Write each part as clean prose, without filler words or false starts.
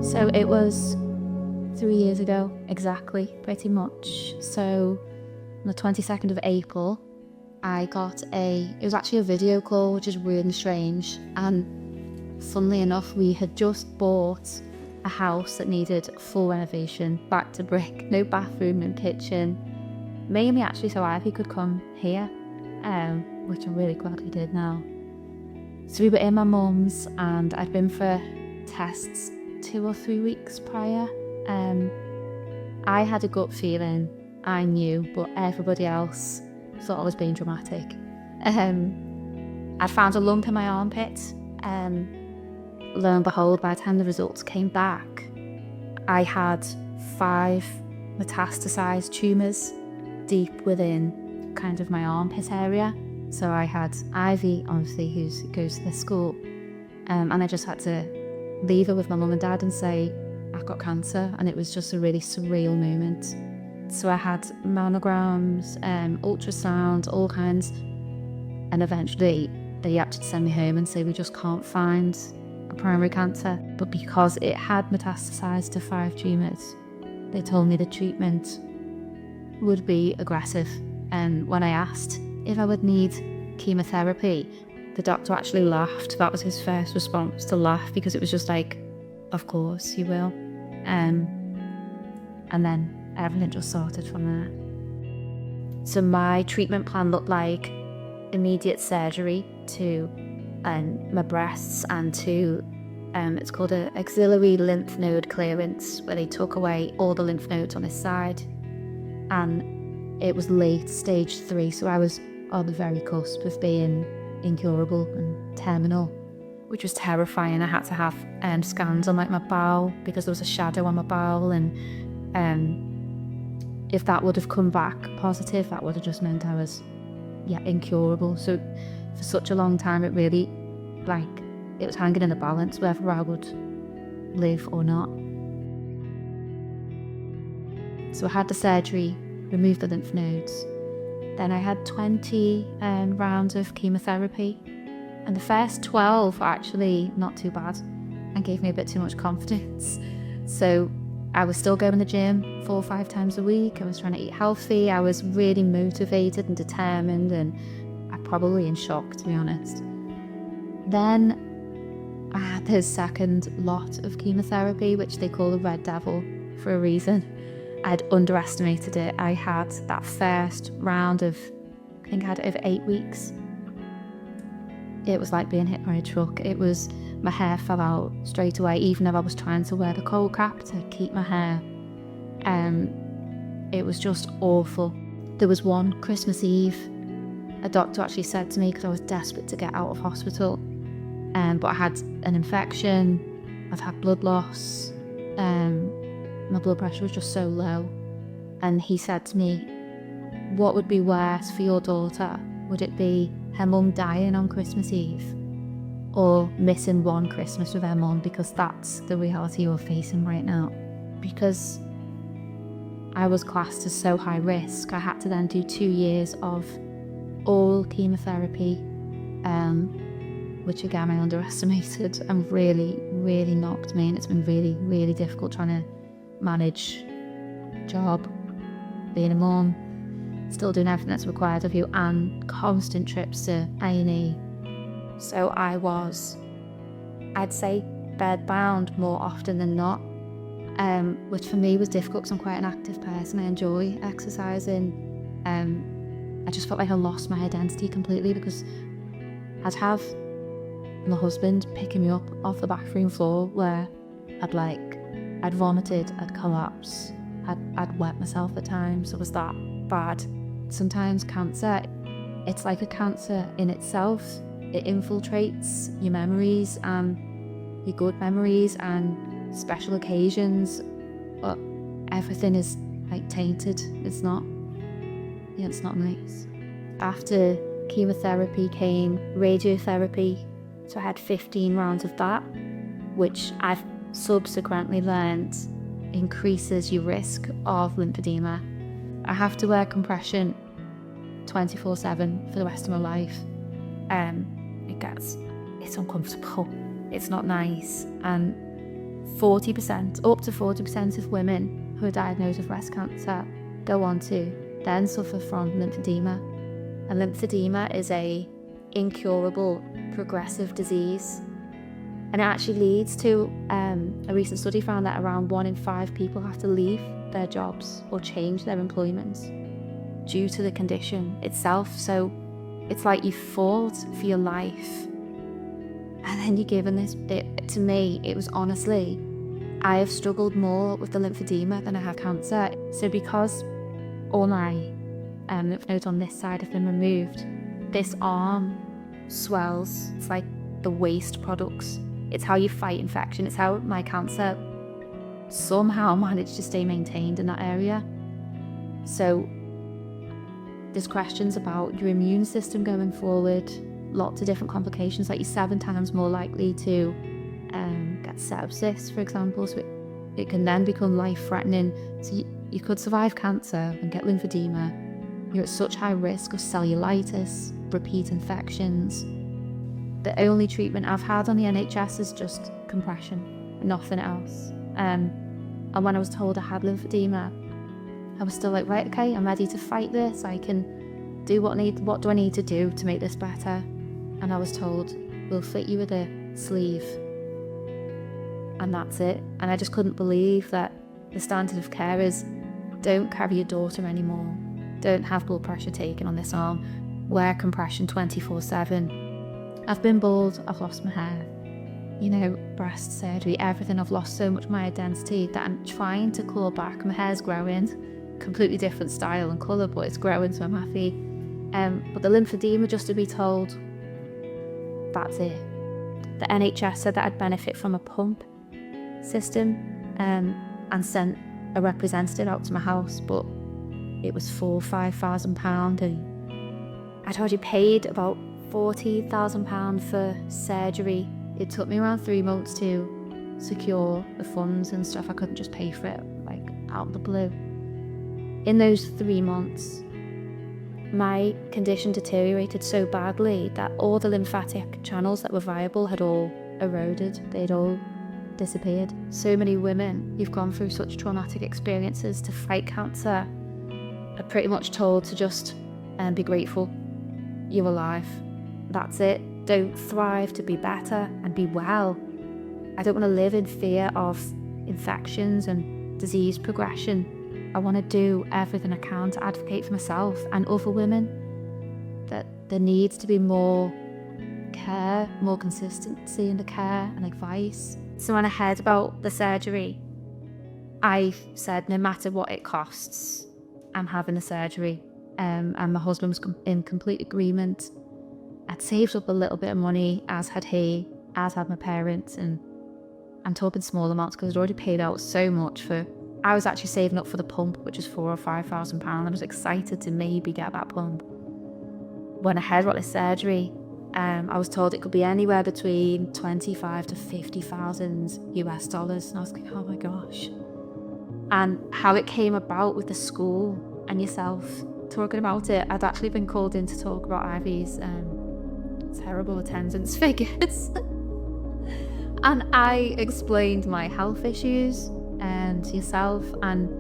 So it was 3 years ago, exactly, pretty much. So on the 22nd of April, I got it was actually a video call, which is really strange. And funnily enough, we had just bought a house that needed full renovation, back to brick, no bathroom and kitchen. Mainly actually so Ivy could come here, which I'm really glad we did now. So we were in my mum's and I'd been for tests 2 or 3 weeks prior. I had a gut feeling, I knew, but everybody else thought I was being dramatic. I'd found a lump in my armpit. Lo and behold, by the time the results came back, I had 5 metastasized tumours deep within kind of my armpit area. So I had Ivy, obviously, who goes to this school, and I just had to leave her with my mum and dad and say, I've got cancer, and it was just a really surreal moment. So I had mammograms, ultrasound, all kinds, and eventually they had to send me home and say we just can't find a primary cancer. But because it had metastasized to 5 tumours, they told me the treatment would be aggressive. And when I asked if I would need chemotherapy, the doctor actually laughed. That was his first response, to laugh, because it was just like, of course you will. And then everything just sorted from there. So my treatment plan looked like immediate surgery to my breasts and to it's called an axillary lymph node clearance, where they took away all the lymph nodes on this side, and it was late stage 3, so I was on the very cusp of being incurable and terminal, which was terrifying. I had to have scans on like my bowel because there was a shadow on my bowel, and if that would have come back positive, that would have just meant I was incurable. So for such a long time, it really, it was hanging in the balance whether I would live or not. So I had the surgery, removed the lymph nodes. Then I had 20 rounds of chemotherapy, and the first 12 were actually not too bad and gave me a bit too much confidence. So I was still going to the gym 4 or 5 times a week. I was trying to eat healthy. I was really motivated and determined, and I'm probably in shock, to be honest. Then I had this second lot of chemotherapy, which they call the Red Devil for a reason. I'd underestimated it. I had that first round of, I think I had it over 8 weeks. It was like being hit by a truck. It was, my hair fell out straight away, even though I was trying to wear the cold cap to keep my hair. It was just awful. There was one Christmas Eve, a doctor actually said to me, because I was desperate to get out of hospital, but I had an infection, I've had blood loss, my blood pressure was just so low, and he said to me, what would be worse for your daughter? Would it be her mum dying on Christmas Eve, or missing one Christmas with her mum? Because that's the reality you're facing right now. Because I was classed as so high risk, I had to then do 2 years of all chemotherapy, which again I underestimated and really, really knocked me, and it's been really, really difficult trying to manage job, being a mum, still doing everything that's required of you, and constant trips to A&E. So I was, I'd say, bed-bound more often than not, which for me was difficult because I'm quite an active person. I enjoy exercising. I just felt like I lost my identity completely, because I'd have my husband picking me up off the bathroom floor where I'd vomited, I'd collapse, I'd wet myself at times. It was that bad. Sometimes cancer, it's like a cancer in itself. It infiltrates your memories and your good memories and special occasions, but everything is like tainted. It's not nice. After chemotherapy came radiotherapy, so I had 15 rounds of that, which I've subsequently learned increases your risk of lymphedema. I have to wear compression 24/7 for the rest of my life. It's uncomfortable, it's not nice, and 40%, up to 40% of women who are diagnosed with breast cancer go on to then suffer from lymphedema. And lymphedema is a incurable progressive disease. And it actually leads to, a recent study found that around 1 in 5 people have to leave their jobs or change their employment due to the condition itself. So it's like you fought for your life and then you're given this. To me, it was honestly, I have struggled more with the lymphedema than I have cancer. So because all my lymph nodes on this side have been removed, this arm swells. It's like the waste products. It's how you fight infection. It's how my cancer somehow managed to stay maintained in that area. So there's questions about your immune system going forward, lots of different complications, like you're 7 times more likely to get sepsis, for example, so it can then become life-threatening. So you could survive cancer and get lymphedema. You're at such high risk of cellulitis, repeat infections. The only treatment I've had on the NHS is just compression, nothing else. And when I was told I had lymphedema, I was still like, right, okay, I'm ready to fight this. I can do what do I need to do to make this better? And I was told, we'll fit you with a sleeve. And that's it. And I just couldn't believe that the standard of care is, don't carry your daughter anymore. Don't have blood pressure taken on this arm. Wear compression 24/7. I've been bald, I've lost my hair. You know, breast surgery, everything. I've lost so much of my identity that I'm trying to claw back. My hair's growing, completely different style and colour, but it's growing, so I'm happy. But the lymphedema, just to be told, that's it. The NHS said that I'd benefit from a pump system and sent a representative out to my house, but it was £4,000-5,000, and I'd already paid about £40,000 for surgery. It took me around 3 months to secure the funds and stuff. I couldn't just pay for it like out of the blue. In those 3 months, my condition deteriorated so badly that all the lymphatic channels that were viable had all eroded. They'd all disappeared. So many women who've gone through such traumatic experiences to fight cancer are pretty much told to just be grateful you're alive. That's it. Don't thrive to be better and be well. I don't want to live in fear of infections and disease progression. I want to do everything I can to advocate for myself and other women that there needs to be more care, more consistency in the care and advice. So when I heard about the surgery, I said, no matter what it costs, I'm having the surgery. And my husband was in complete agreement. I'd saved up a little bit of money, as had he, as had my parents, and I'm talking small amounts because I'd already paid out so much for. I was actually saving up for the pump, which is £4,000 or £5,000. I was excited to maybe get that pump. When I heard about the surgery, I was told it could be anywhere between 25 to 50,000 US dollars, and I was like, oh my gosh. And how it came about with the school and yourself talking about it, I'd actually been called in to talk about Ivy's terrible attendance figures. And I explained my health issues and to yourself, and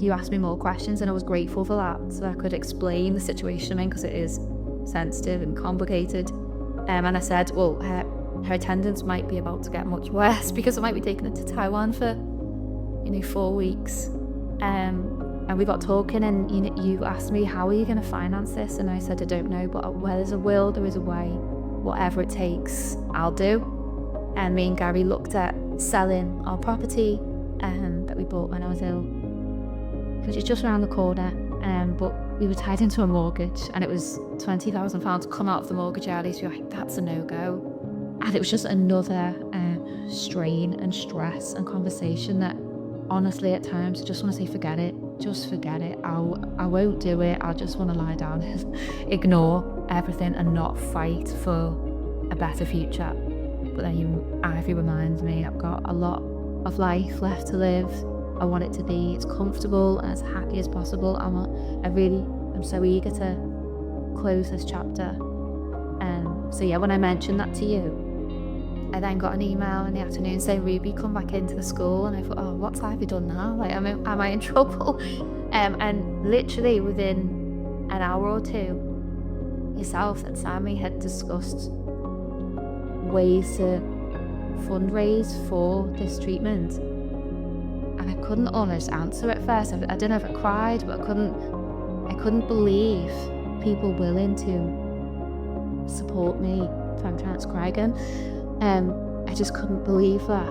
you asked me more questions, and I was grateful for that, so I could explain the situation I'm in, because it is sensitive and complicated. And I said, well, her attendance might be about to get much worse because I might be taking her to Taiwan for 4 weeks. And we got talking, and you asked me, how are you going to finance this? And I said, I don't know, but where there's a will, there is a way. Whatever it takes, I'll do. And me and Gary looked at selling our property that we bought when I was ill, which is just around the corner. But we were tied into a mortgage, and it was £20,000 to come out of the mortgage early. So you're like, that's a no-go. And it was just another strain and stress and conversation that, honestly, at times I just want to say, forget it. Just forget it. I won't do it. I just want to lie down and ignore everything and not fight for a better future. But then Ivy reminds me, I've got a lot of life left to live. I want it to be as comfortable and as happy as possible. I'm so eager to close this chapter. So yeah, when I mentioned that to you, I then got an email in the afternoon saying, Ruby, come back into the school. And I thought, oh, what's Ivy done now? Like, am I in trouble? And literally within an hour or two, yourself and Sammy had discussed ways to fundraise for this treatment. And I couldn't honest answer at first. I don't know if I cried, but I couldn't believe people willing to support me. If I'm trying to cry again. I just couldn't believe that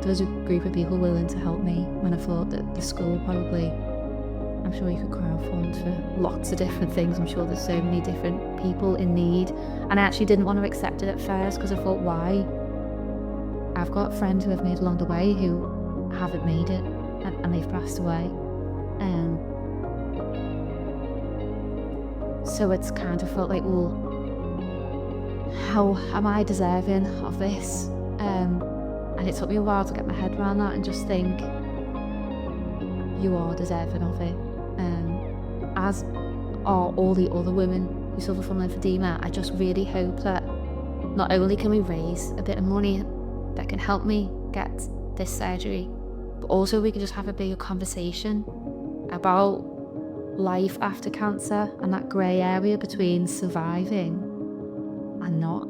there was a group of people willing to help me when I thought that the school probably, I'm sure you could crowdfund for lots of different things. I'm sure there's so many different people in need. And I actually didn't want to accept it at first because I thought, why? I've got friends who I've made along the way who haven't made it and they've passed away. So it's kind of felt like, well, how am I deserving of this? And it took me a while to get my head around that and just think, you are deserving of it. As are all the other women who suffer from lymphedema. I just really hope that not only can we raise a bit of money that can help me get this surgery, but also we can just have a bigger conversation about life after cancer and that grey area between surviving and not.